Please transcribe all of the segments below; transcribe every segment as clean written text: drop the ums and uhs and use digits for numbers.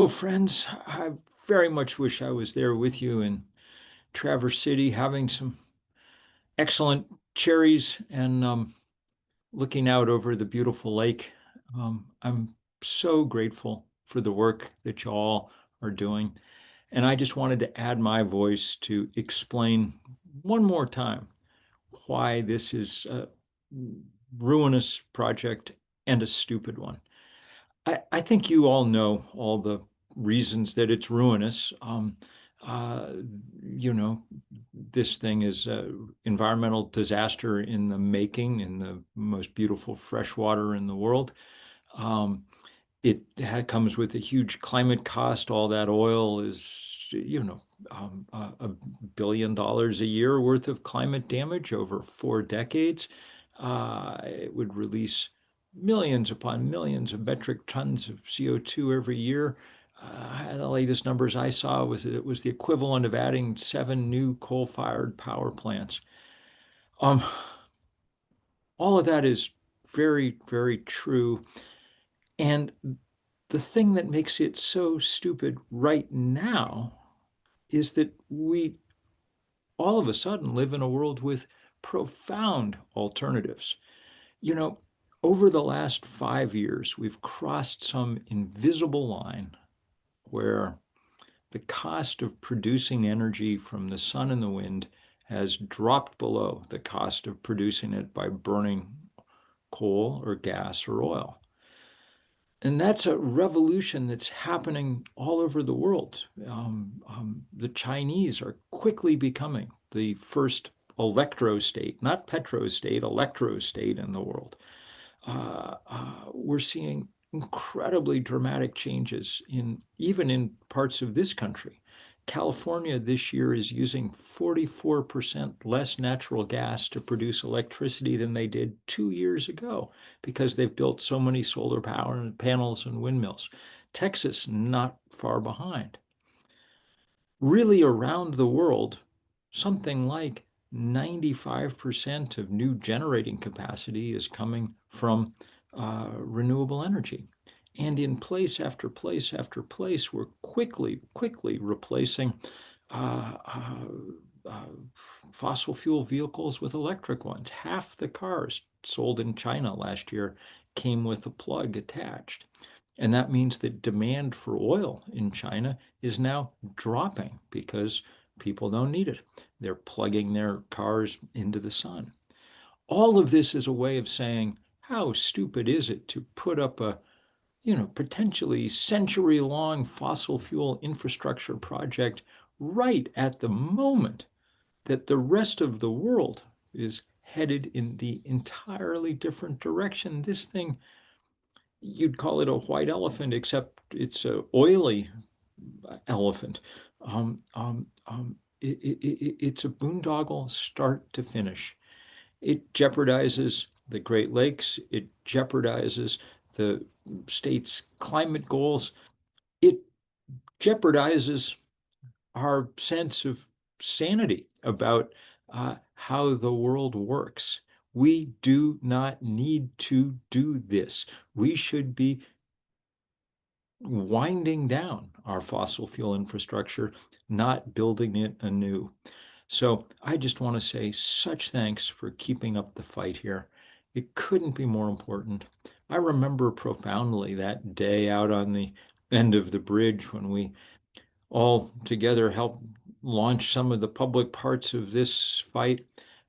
Well, friends, I very much wish I was there with you in Traverse City having some excellent cherries and looking out over the beautiful lake. I'm so grateful for the work that you all are doing. And I just wanted to add my voice to explain one more time why this is a ruinous project and a stupid one. I think you all know all the reasons that it's ruinous. Uh, you know, this thing is an environmental disaster in the making, in the most beautiful freshwater in the world. Um, comes with a huge climate cost. All that oil is, $1 billion a year worth of climate damage over 4 decades. It would release millions upon millions of metric tons of CO2 every year. The latest numbers I saw was that it was the equivalent of adding 7 new coal-fired power plants. Um, all of that is very, very true. And the thing that makes it so stupid right now is that we all of a sudden live in a world with profound alternatives. You know, over the last 5 years, we've crossed some invisible line where the cost of producing energy from the sun and the wind has dropped below the cost of producing it by burning coal or gas or oil. And that's a revolution that's happening all over the world. The Chinese are quickly becoming the first electro state, not petro state, electro state in the world. We're seeing incredibly dramatic changes even in parts of this country. California this year is using 44% less natural gas to produce electricity than they did 2 years ago because they've built so many solar power panels and windmills. Texas, not far behind. Really, around the world, something like 95% of new generating capacity is coming from renewable energy. And in place after place after place, we're quickly replacing uh, uh, uh, fossil fuel vehicles with electric ones. Half the cars sold in China last year came with a plug attached. And that means that demand for oil in China is now dropping because people don't need it. They're plugging their cars into the sun. All of this is a way of saying, how stupid is it to put up a potentially century-long fossil fuel infrastructure project right at the moment that the rest of the world is headed in the entirely different direction. This thing, you'd call it a white elephant, except it's a oily elephant. Um, um, um, it's a boondoggle start to finish. It jeopardizes the Great Lakes. It jeopardizes the state's climate goals. It jeopardizes our sense of sanity about how the world works. We do not need to do this. We should be winding down our fossil fuel infrastructure, not building it anew. So I just want to say such thanks for keeping up the fight here. It couldn't be more important. I remember profoundly that day out on the end of the bridge when we all together helped launch some of the public parts of this fight.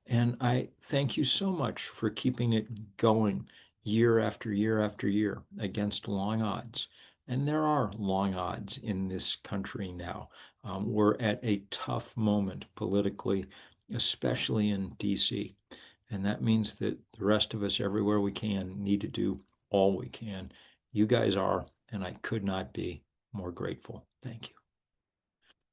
And I thank you so much for keeping it going year after year after year against long odds. And there are long odds in this country now. We're at a tough moment politically, especially in DC. And that means that the rest of us, everywhere we can, need to do all we can. You guys are, and I could not be more grateful. Thank you.